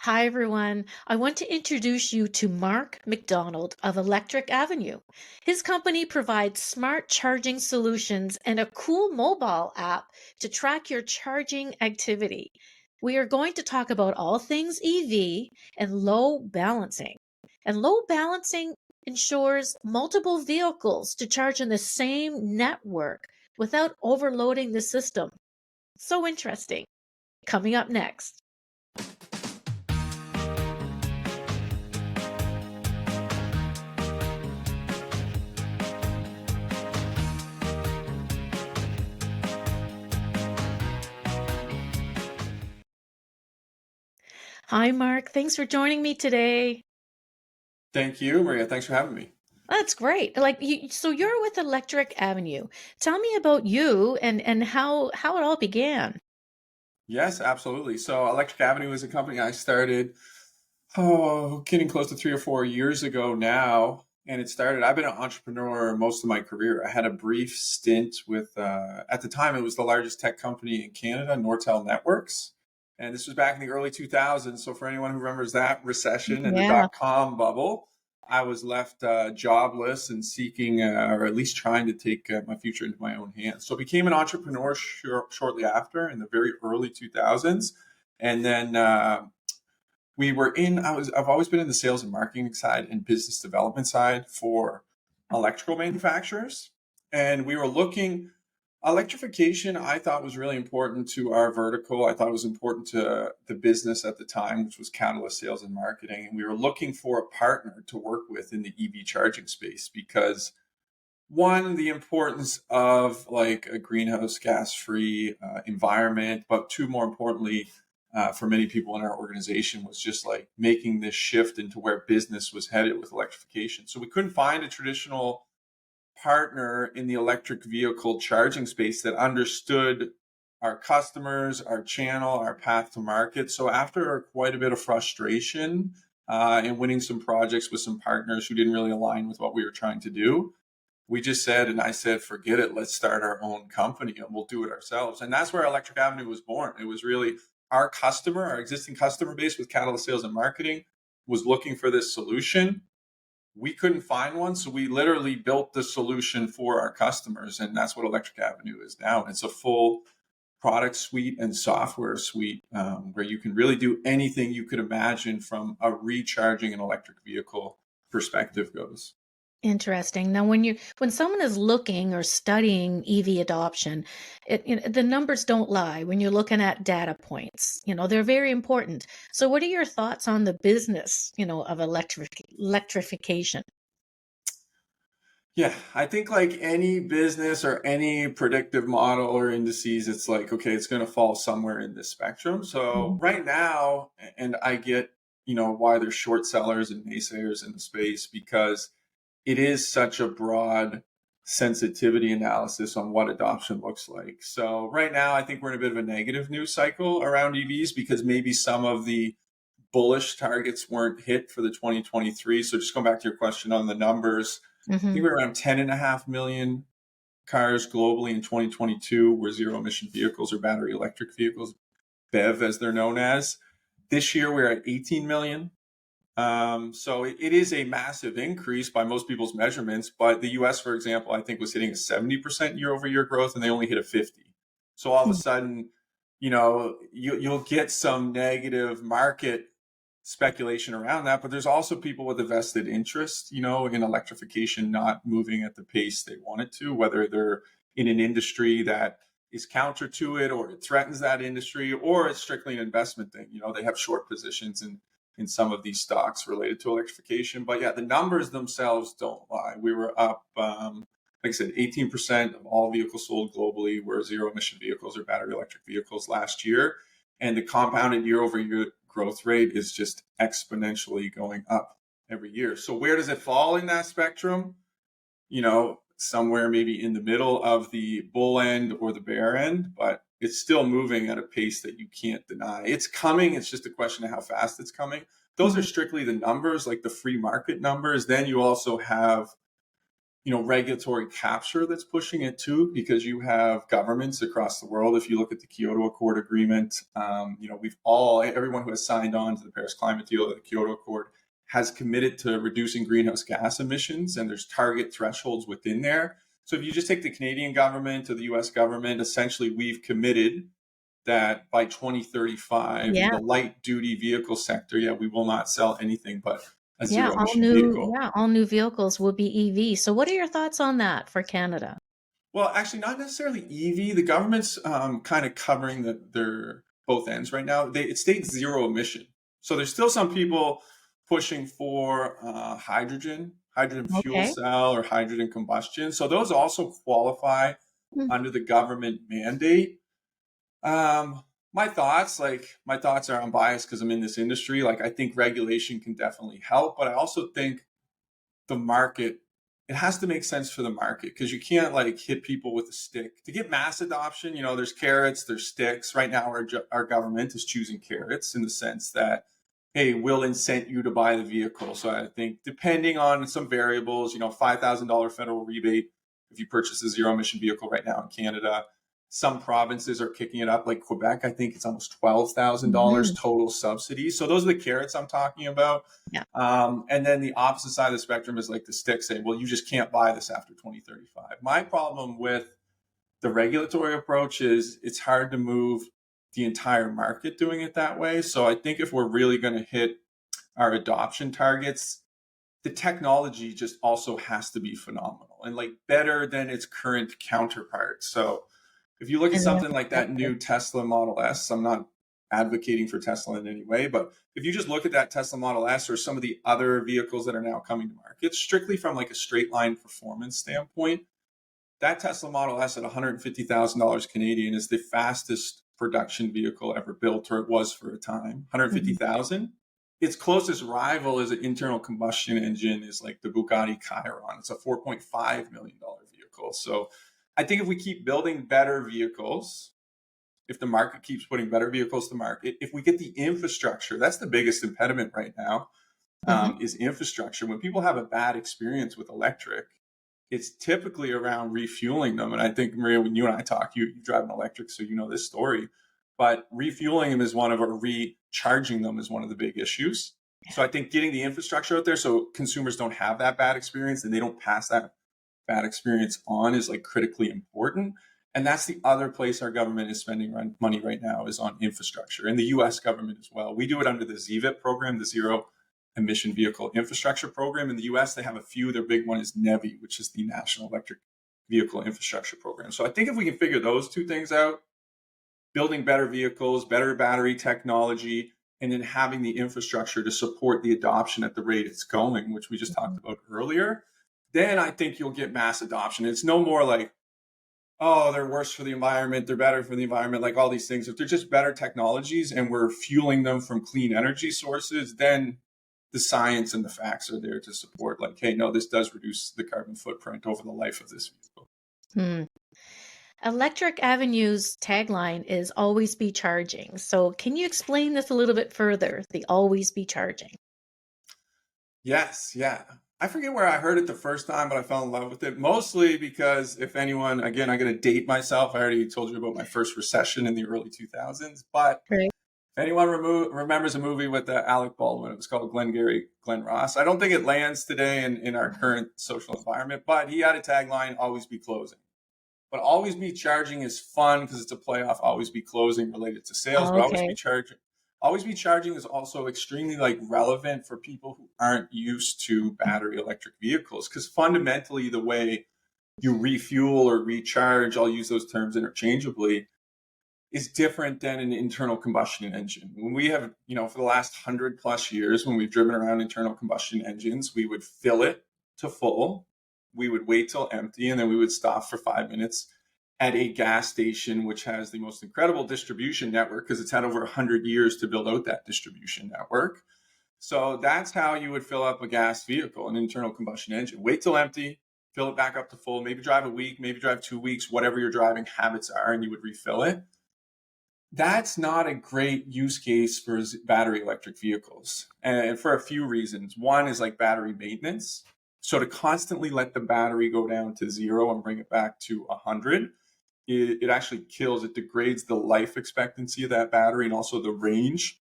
Hi, everyone. I want to introduce you to Mark MacDonald of Electric Avenue. His company provides smart charging solutions and a cool mobile app to track your charging activity. We are going to talk about all things EV and low balancing. And low balancing ensures multiple vehicles to charge in the same network without overloading the system. So interesting. Coming up next. Hi, Mark. Thanks for joining me today. Thank you, Maria. Thanks for having me. That's great. So you're with Electric Avenue. Tell me about you and how it all began. Yes, absolutely. So Electric Avenue is a company I started, getting close to 3 or 4 years ago now. And I've been an entrepreneur most of my career. I had a brief stint with, at the time, it was the largest tech company in Canada, Nortel Networks. And this was back in the early 2000s. So for anyone who remembers that recession and the Yeah, dot-com bubble, I was left jobless and seeking, or at least trying to take my future into my own hands. So I became an entrepreneur shortly after in the very early 2000s. And then I've always been in the sales and marketing side and business development side for electrical manufacturers. And we were looking, electrification, I thought was really important to our vertical. I thought it was important to the business at the time, which was catalyst sales and marketing. And we were looking for a partner to work with in the EV charging space because one, the importance of like a greenhouse gas free environment, but two, more importantly, for many people in our organization was just like making this shift into where business was headed with electrification. So we couldn't find a traditional partner in the electric vehicle charging space that understood our customers, our channel, our path to market. So after quite a bit of frustration and winning some projects with some partners who didn't really align with what we were trying to do, we just said, and I said, forget it, let's start our own company and we'll do it ourselves. And that's where Electric Avenue was born. It was really our existing customer base with catalyst sales and marketing was looking for this solution. We couldn't find one. So we literally built the solution for our customers. And that's what Electric Avenue is now. It's a full product suite and software suite where you can really do anything you could imagine from a recharging an electric vehicle perspective goes. interesting. Now, when someone is looking or studying EV adoption, the numbers don't lie. When you're looking at data points, they're very important. So, what are your thoughts on the business, of electrification? Yeah, I think like any business or any predictive model or indices, it's like, okay, it's going to fall somewhere in this spectrum. So Mhm. right now, and I get, why there's short sellers and naysayers in the space because it is such a broad sensitivity analysis on what adoption looks like. So right now, I think we're in a bit of a negative news cycle around EVs because maybe some of the bullish targets weren't hit for the 2023. So just going back to your question on the numbers, I think Mhm. we're around 10.5 million cars globally in 2022 were zero emission vehicles or battery electric vehicles, BEV as they're known as. This year we're at 18 million. So it is a massive increase by most people's measurements. But the US, for example, I think was hitting a 70% year over year growth and they only hit a 50. So all of a sudden, you'll get some negative market speculation around that, but there's also people with a vested interest, in electrification not moving at the pace they want it to, whether they're in an industry that is counter to it or it threatens that industry, or it's strictly an investment thing. They have short positions in some of these stocks related to electrification. But yeah, the numbers themselves don't lie. We were up, like I said, 18% of all vehicles sold globally were zero emission vehicles or battery electric vehicles last year. And the compounded year over year growth rate is just exponentially going up every year. So where does it fall in that spectrum? Somewhere maybe in the middle of the bull end or the bear end, but it's still moving at a pace that you can't deny. It's coming. It's just a question of how fast it's coming. Those are Mhm. strictly the numbers, like the free market numbers. Then you also have regulatory capture that's pushing it too, because you have governments across the world. If you look at the Kyoto Accord agreement, everyone who has signed on to the Paris Climate Deal or the Kyoto Accord has committed to reducing greenhouse gas emissions, and there's target thresholds within there. So if you just take the Canadian government or the US government, essentially we've committed that by 2035 in Yeah. the light duty vehicle sector, we will not sell anything but a Yeah, zero emission vehicle. all new vehicles will be EV. So what are your thoughts on that for Canada? Well, actually, not necessarily EV. The government's kind of covering their both ends right now. It states zero emission. So there's still some people pushing for hydrogen fuel Okay. cell or hydrogen combustion. So those also qualify Mm. under the government mandate. Um, my thoughts are unbiased because I'm in this industry. Like, I think regulation can definitely help, but I also think the market, it has to make sense for the market, because you can't like hit people with a stick to get mass adoption. There's carrots, there's sticks. Right now our government is choosing carrots in the sense that, hey, we'll incent you to buy the vehicle. So I think depending on some variables, $5,000 federal rebate if you purchase a zero emission vehicle right now in Canada. Some provinces are kicking it up, like Quebec. I think it's almost $12,000 Mhm. total subsidy. So those are the carrots I'm talking about. Yeah. And then the opposite side of the spectrum is like the stick saying, well, you just can't buy this after 2035. My problem with the regulatory approach is it's hard to move the entire market doing it that way. So I think if we're really going to hit our adoption targets, the technology just also has to be phenomenal and like better than its current counterparts. So if you look at And they have something to like get that there. new Tesla Model S, I'm not advocating for Tesla in any way, but if you just look at that Tesla Model S or some of the other vehicles that are now coming to market, strictly from like a straight line performance standpoint, that Tesla Model S at $150,000 Canadian is the fastest production vehicle ever built, or it was for a time. Mhm. 150,000. Its closest rival as an internal combustion engine is like the Bugatti Chiron. It's a $4.5 million vehicle. So I think if we keep building better vehicles, if the market keeps putting better vehicles to market, if we get the infrastructure, that's the biggest impediment right now, Mhm. is infrastructure. When people have a bad experience with electric, it's typically around refueling them. And I think, Maria, when you and I talk, you drive an electric, so you know this story. But refueling them is or recharging them is one of the big issues. So I think getting the infrastructure out there so consumers don't have that bad experience and they don't pass that bad experience on is like critically important. And that's the other place our government is spending money right now is on infrastructure, and the US government as well. We do it under the ZVIP program, the Zero Emission Vehicle Infrastructure Program. In the US, they have a few. Their big one is NEVI, which is the National Electric Vehicle Infrastructure Program. So I think if we can figure those two things out, building better vehicles, better battery technology, and then having the infrastructure to support the adoption at the rate it's going, which we just talked about earlier, then I think you'll get mass adoption. It's no more like, oh, they're worse for the environment, they're better for the environment, like all these things. If they're just better technologies and we're fueling them from clean energy sources, then the science and the facts are there to support, like, hey, no, this does reduce the carbon footprint over the life of this vehicle. Hmm. Electric Avenue's tagline is always be charging. So can you explain this a little bit further? The always be charging. Yes, yeah. I forget where I heard it the first time, but I fell in love with it. Mostly because if anyone, again, I'm going to date myself. I already told you about my first recession in the early 2000s. But Right. if anyone remembers a movie with Alec Baldwin, it was called Glengarry Glen Ross. I don't think it lands today in our current social environment, but he had a tagline, always be closing. But always be charging is fun because it's a playoff. Always be closing related to sales, Oh, but always okay. be charging. Always be charging is also extremely like relevant for people who aren't used to battery electric vehicles, because fundamentally the way you refuel or recharge, I'll use those terms interchangeably, is different than an internal combustion engine. When we have, for the last 100+ years, when we've driven around internal combustion engines, we would fill it to full, we would wait till empty, and then we would stop for 5 minutes at a gas station, which has the most incredible distribution network because it's had over 100 years to build out that distribution network. So that's how you would fill up a gas vehicle, an internal combustion engine. Wait till empty, fill it back up to full, maybe drive a week, maybe drive 2 weeks, whatever your driving habits are, and you would refill it. That's not a great use case for battery electric vehicles, and for a few reasons. One is like battery maintenance. So to constantly let the battery go down to 0 and bring it back to 100, it actually kills, it degrades the life expectancy of that battery and also the range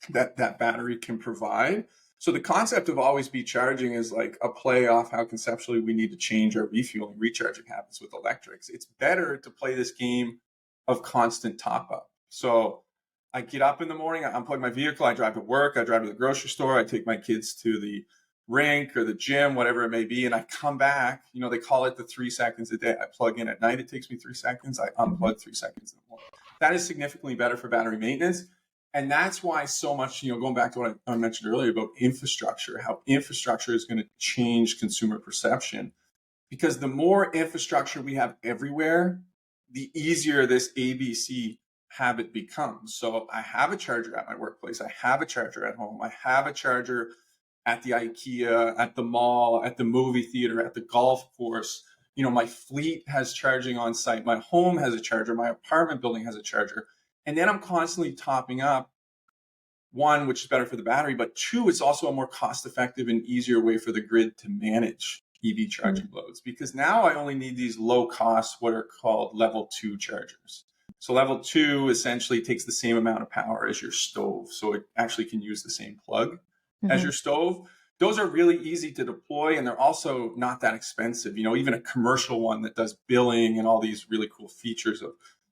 that that battery can provide. So the concept of always be charging is like a play off how conceptually we need to change our refueling, recharging habits with electrics. It's better to play this game of constant top up. So I get up in the morning, I unplug my vehicle, I drive to work, I drive to the grocery store, I take my kids to the rink or the gym, whatever it may be, and I come back. They call it the 3 seconds a day. I plug in at night, it takes me 3 seconds. I unplug 3 seconds in the morning. That is significantly better for battery maintenance. And that's why so much, going back to what I mentioned earlier about infrastructure, how infrastructure is going to change consumer perception. Because the more infrastructure we have everywhere, the easier this ABC habit becomes. So I have a charger at my workplace. I have a charger at home. I have a charger at the IKEA, at the mall, at the movie theater, at the golf course. My fleet has charging on site. My home has a charger. My apartment building has a charger. And then I'm constantly topping up. One, which is better for the battery, but two, it's also a more cost-effective and easier way for the grid to manage EV charging loads, because now I only need these low-cost, what are called level 2 chargers. So level 2 essentially takes the same amount of power as your stove, so it actually can use the same plug as your stove. Those are really easy to deploy, and they're also not that expensive. Even a commercial one that does billing and all these really cool features of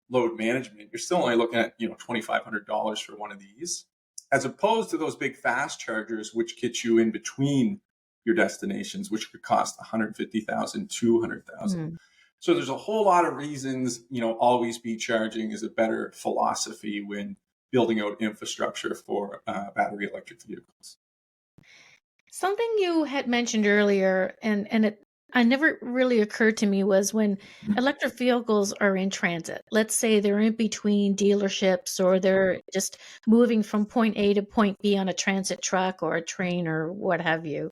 load management, you're still only looking at $2,500 for one of these, as opposed to those big fast chargers, which get you in between your destinations, which could cost $150,000, $200,000. So there's a whole lot of reasons, always be charging is a better philosophy when building out infrastructure for battery electric vehicles. Something you had mentioned earlier, and I never really occurred to me, was when electric vehicles are in transit. Let's say they're in between dealerships, or they're just moving from point A to point B on a transit truck or a train or what have you.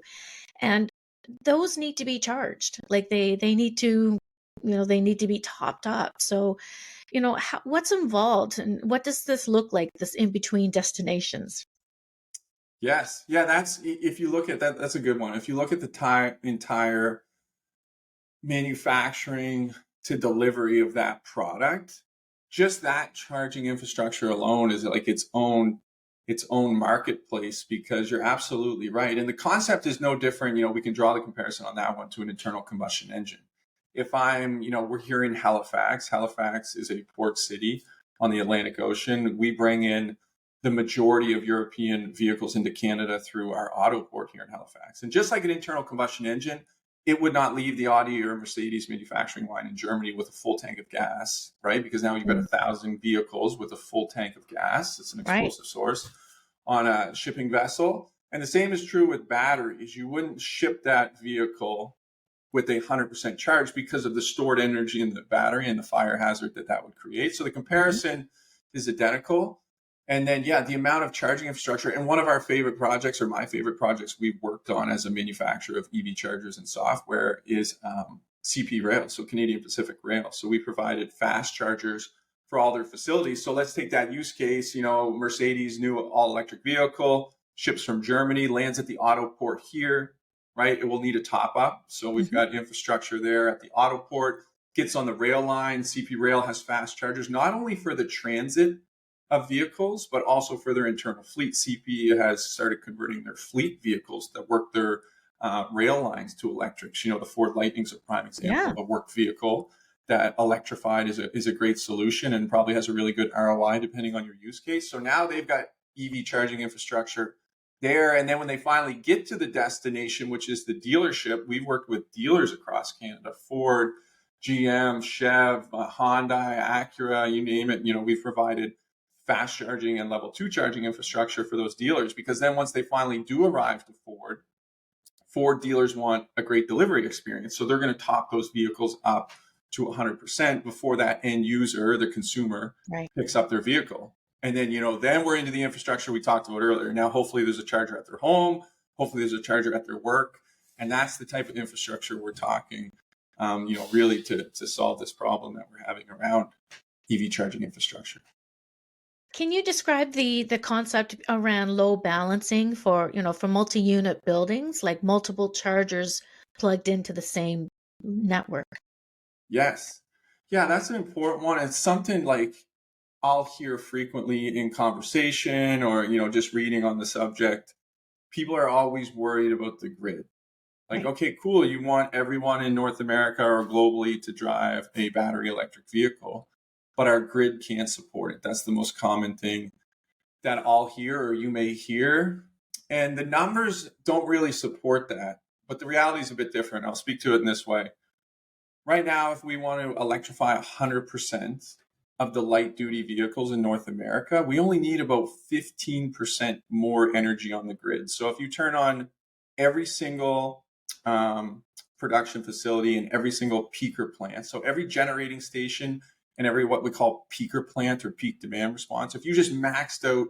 And those need to be charged. Like they need to, they need to be topped up. So, what's involved, and what does this look like, this in between destinations? Yes. Yeah, if you look at that, that's a good one. If you look at the entire manufacturing to delivery of that product, just that charging infrastructure alone is like its own marketplace, because you're absolutely right. And the concept is no different. We can draw the comparison on that one to an internal combustion engine. If we're here in Halifax. Halifax is a port city on the Atlantic Ocean. We bring in the majority of European vehicles into Canada through our auto port here in Halifax. And just like an internal combustion engine, it would not leave the Audi or Mercedes manufacturing line in Germany with a full tank of gas, right? Because now you've got 1,000 vehicles with a full tank of gas. It's an explosive source on a shipping vessel. And the same is true with batteries. You wouldn't ship that vehicle with 100% charge because of the stored energy in the battery and the fire hazard that would create. So the comparison is identical. And then, the amount of charging infrastructure. And one of our favorite projects, or my favorite projects we've worked on as a manufacturer of EV chargers and software, is CP Rail, so Canadian Pacific Rail. So we provided fast chargers for all their facilities. So let's take that use case. Mercedes, new all electric vehicle, ships from Germany, lands at the auto port here, right? It will need a top up. So we've got infrastructure there at the auto port, gets on the rail line. CP Rail has fast chargers, not only for the transit of vehicles, but also for their internal fleet. CP has started converting their fleet vehicles that work their rail lines to electrics. The Ford Lightning's a prime example of a work vehicle that electrified is a great solution and probably has a really good ROI depending on your use case. So now they've got EV charging infrastructure there. And then when they finally get to the destination, which is the dealership, we've worked with dealers across Canada, Ford, GM, Chev, Hyundai, Acura, you name it. We've provided fast charging and level 2 charging infrastructure for those dealers, because then once they finally do arrive to Ford dealers want a great delivery experience. So they're going to top those vehicles up to 100% before that end user, the consumer, picks up their vehicle. And then, then we're into the infrastructure we talked about earlier. Now, hopefully there's a charger at their home. Hopefully there's a charger at their work. And that's the type of infrastructure we're talking, really to solve this problem that we're having around EV charging infrastructure. Can you describe the concept around load balancing for, for multi-unit buildings, like multiple chargers plugged into the same network? Yes. Yeah, that's an important one. It's something like I'll hear frequently in conversation or, just reading on the subject. People are always worried about the grid. Like, Right. okay, cool. You want everyone in North America or globally to drive a battery electric vehicle, but our grid can't support it. That's the most common thing that I'll hear or you may hear. And the numbers don't really support that, but the reality is a bit different. I'll speak to it in this way. Right now, if we want to electrify 100% of the light duty vehicles in North America, we only need about 15% more energy on the grid. So if you turn on every single production facility and every single peaker plant, so every generating station and every what we call peaker plant or peak demand response, if you just maxed out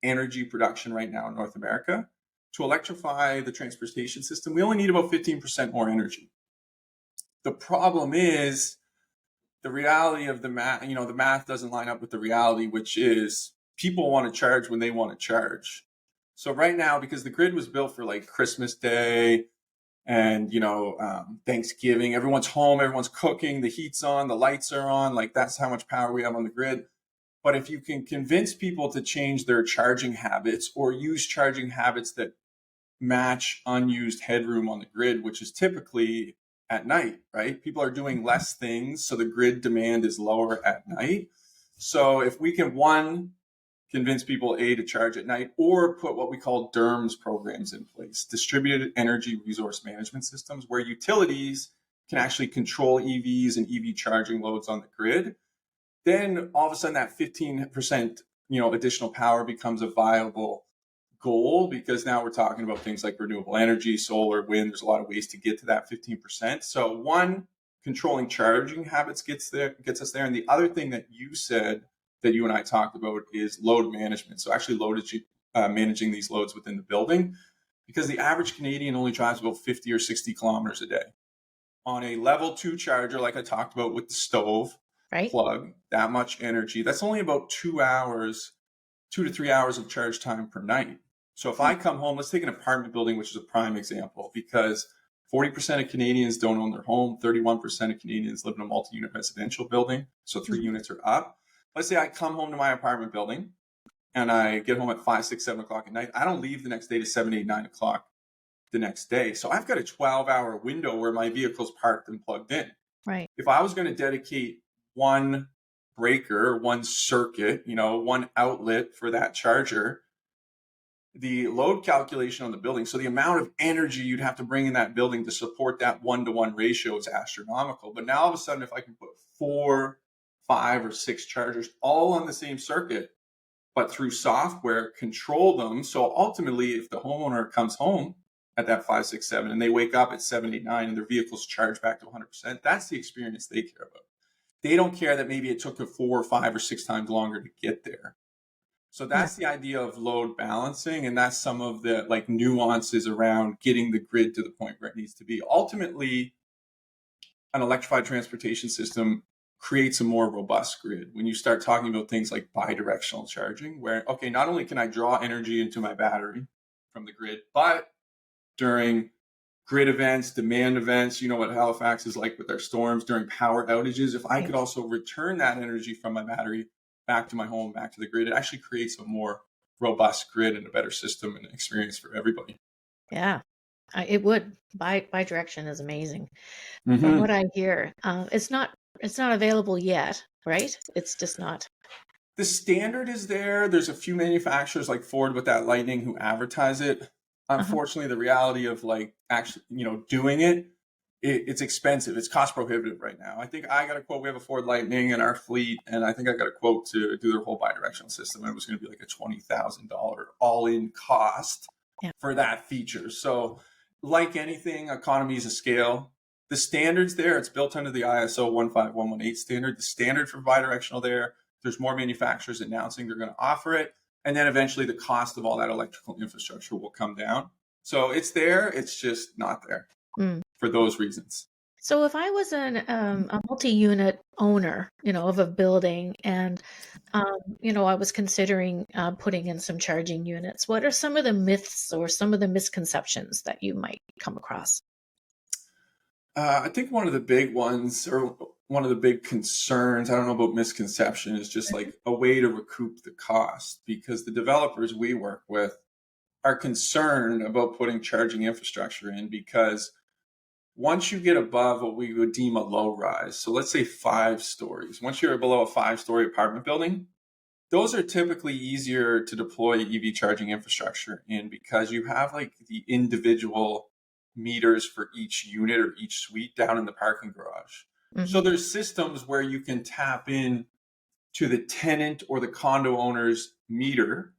energy production right now in North America to electrify the transportation system, we only need about 15% more energy. The problem is the reality of the math, the math doesn't line up with the reality, which is people want to charge when they want to charge. So right now, because the grid was built for like Christmas Day and, Thanksgiving, everyone's home, everyone's cooking, the heat's on, the lights are on, like that's how much power we have on the grid. But if you can convince people to change their charging habits or use charging habits that match unused headroom on the grid, which is typically at night, right? People are doing less things, so the grid demand is lower at night. So if we can, one, convince people to charge at night, or put what we call DERMS programs in place, distributed energy resource management systems, where utilities can actually control EVs and EV charging loads on the grid, then all of a sudden that 15% additional power becomes a viable goal, because now we're talking about things like renewable energy, solar, wind. There's a lot of ways to get to that 15%. So one, controlling charging habits gets us there. And the other thing that you said that you and I talked about is load management. So actually managing these loads within the building, because the average Canadian only drives about 50 or 60 kilometers a day. On a level 2 charger, like I talked about with the stove Right. plug, that much energy, that's only about 2 to 3 hours of charge time per night. So if I come home, let's take an apartment building, which is a prime example, because 40% of Canadians don't own their home. 31% of Canadians live in a multi-unit residential building. So 3 units or up. Let's say I come home to my apartment building and I get home at 5, 6, 7 o'clock at night. I don't leave the next day to 7, 8, 9 o'clock the next day. So I've got a 12-hour window where my vehicle's parked and plugged in. Right. If I was going to dedicate one breaker, one circuit, one outlet for that charger, the load calculation on the building, so the amount of energy you'd have to bring in that building to support that 1-to-1 ratio is astronomical. But now all of a sudden, if I can put 4, 5, or 6 chargers all on the same circuit, but through software control them, so ultimately if the homeowner comes home at that 5, 6, 7 and they wake up at 7, 8, 9 and their vehicle's charged back to 100%, that's the experience they care about. They don't care that maybe it took 4 or 5 or 6 times longer to get there. So that's the idea of load balancing, and that's some of the nuances around getting the grid to the point where it needs to be. Ultimately, an electrified transportation system creates a more robust grid. When you start talking about things like bi-directional charging, where, okay, not only can I draw energy into my battery from the grid, but during grid events, demand events, what Halifax is like with their storms, during power outages, if I could also return that energy from my battery back to my home, back to the grid, it actually creates a more robust grid and a better system and experience for everybody. Yeah, it would. Bi-direction is amazing. From Mm-hmm. what I hear, it's not available yet, right? It's just not. The standard is there. There's a few manufacturers like Ford with that Lightning who advertise it. Uh-huh. Unfortunately, the reality of actually, doing it's expensive. It's cost prohibitive right now. I think I got a quote. We have a Ford Lightning in our fleet, and I think I got a quote to do their whole bi-directional system. And it was going to be like a $20,000 all-in cost for that feature. So, like anything, economies of scale. The standards there. It's built under the ISO 15118 standard. The standard for bi-directional there. There's more manufacturers announcing they're going to offer it. And then eventually the cost of all that electrical infrastructure will come down. So it's there. It's just not there for those reasons. So if I was a multi-unit owner, of a building and, I was considering putting in some charging units, what are some of the myths or some of the misconceptions that you might come across? I think one of the big ones, or one of the big concerns, I don't know about misconception, is just like a way to recoup the cost because the developers we work with are concerned about putting charging infrastructure in because once you get above what we would deem a low rise, so let's say 5 stories, once you're below a 5 story apartment building, those are typically easier to deploy EV charging infrastructure in because you have like the individual meters for each unit or each suite down in the parking garage. So Hmm. there's systems where you can tap in to the tenant or the condo owner's meter,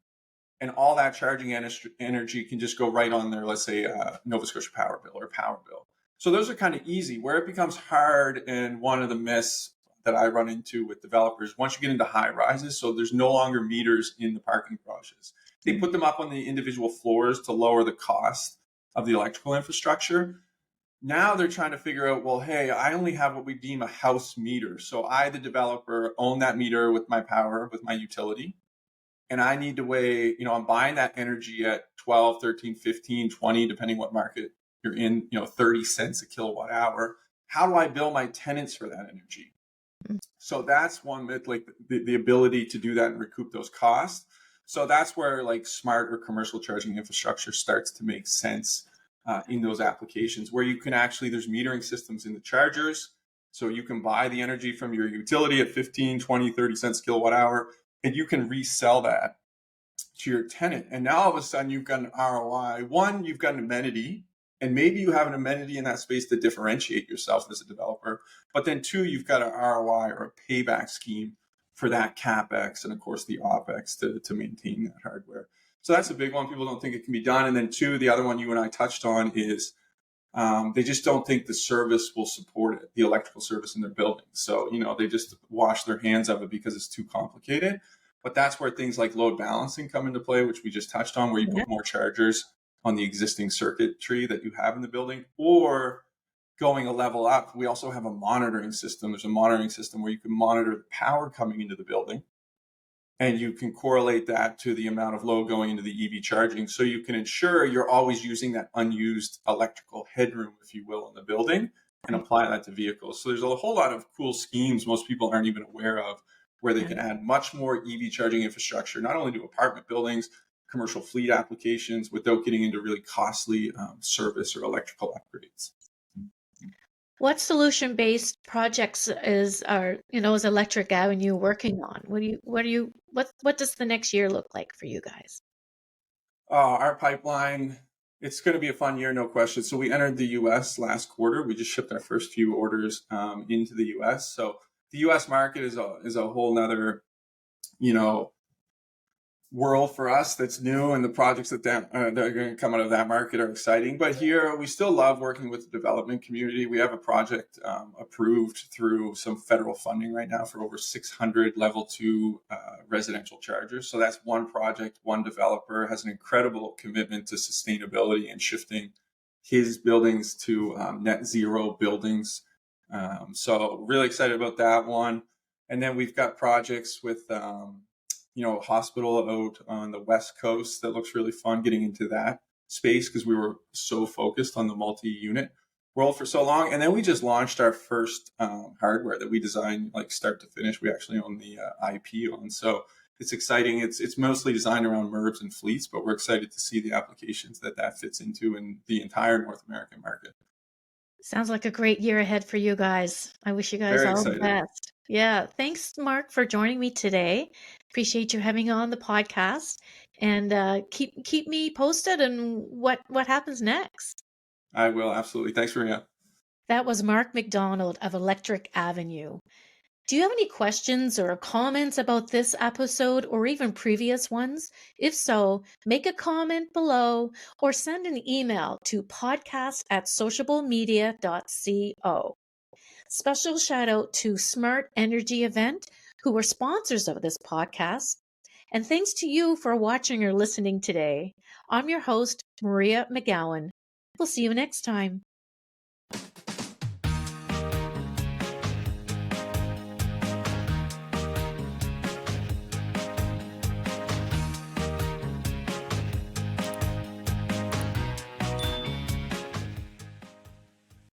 and all that charging energy can just go right on their, let's say, Nova Scotia Power bill or Power bill. So those are kind of easy. Where it becomes hard, and one of the myths that I run into with developers, once you get into high rises, so there's no longer meters in the parking garages. They put them up on the individual floors to lower the cost of the electrical infrastructure. Now they're trying to figure out, well, hey, I only have what we deem a house meter. So I, the developer, own that meter with my power, with my utility, and I need to weigh, I'm buying that energy at 12, 13, 15, 20, depending what market you're in, 30 cents a kilowatt hour. How do I bill my tenants for that energy? So that's one myth, like the ability to do that and recoup those costs. So that's where like smart or commercial charging infrastructure starts to make sense in those applications where you can actually, there's metering systems in the chargers. So you can buy the energy from your utility at 15, 20, 30 cents a kilowatt hour, and you can resell that to your tenant. And now all of a sudden you've got an ROI. One, you've got an amenity, and maybe you have an amenity in that space to differentiate yourself as a developer. But then two, you've got an ROI or a payback scheme for that CapEx and of course the OpEx to maintain that hardware. So that's a big one. People don't think it can be done. And then two, the other one you and I touched on is they just don't think the service will support it, the electrical service in their building. So, they just wash their hands of it because it's too complicated. But that's where things like load balancing come into play, which we just touched on, where you Yeah. put more chargers on the existing circuitry that you have in the building, or going a level up. We also have a monitoring system. There's a monitoring system where you can monitor the power coming into the building, and you can correlate that to the amount of load going into the EV charging. So you can ensure you're always using that unused electrical headroom, if you will, in the building, and Right. apply that to vehicles. So there's a whole lot of cool schemes most people aren't even aware of where they Yeah. can add much more EV charging infrastructure, not only to apartment buildings, commercial fleet applications, without getting into really costly service or electrical upgrades. What solution-based projects is Electric Avenue working on? What does the next year look like for you guys? Our pipeline, it's going to be a fun year, no question. So we entered the US last quarter. We just shipped our first few orders into the US. So the US market is a whole nother, you know, world for us that's new, and the projects that are going to come out of that market are exciting. But here we still love working with the development community. We have a project approved through some federal funding right now for over 600 level 2 residential chargers. So that's one project. One developer has an incredible commitment to sustainability and shifting his buildings to net zero buildings. So really excited about that one. And then we've got projects with hospital out on the West Coast that looks really fun, getting into that space because we were so focused on the multi-unit world for so long. And then we just launched our first hardware that we designed like start to finish. We actually own the IP on. So it's exciting. It's mostly designed around MIRVs and fleets, but we're excited to see the applications that fits into in the entire North American market. Sounds like a great year ahead for you guys. I wish you guys Very all the excited. best. Yeah. Thanks, Mark, for joining me today. Appreciate you having on the podcast, and keep me posted on what happens next. I will, absolutely. Thanks, Maria. That was Mark MacDonald of Electric Avenue. Do you have any questions or comments about this episode or even previous ones? If so, make a comment below or send an email to podcast@sociablemedia.co. Special shout out to Smart Energy Event, who were sponsors of this podcast. And thanks to you for watching or listening today. I'm your host, Maria McGowan. We'll see you next time.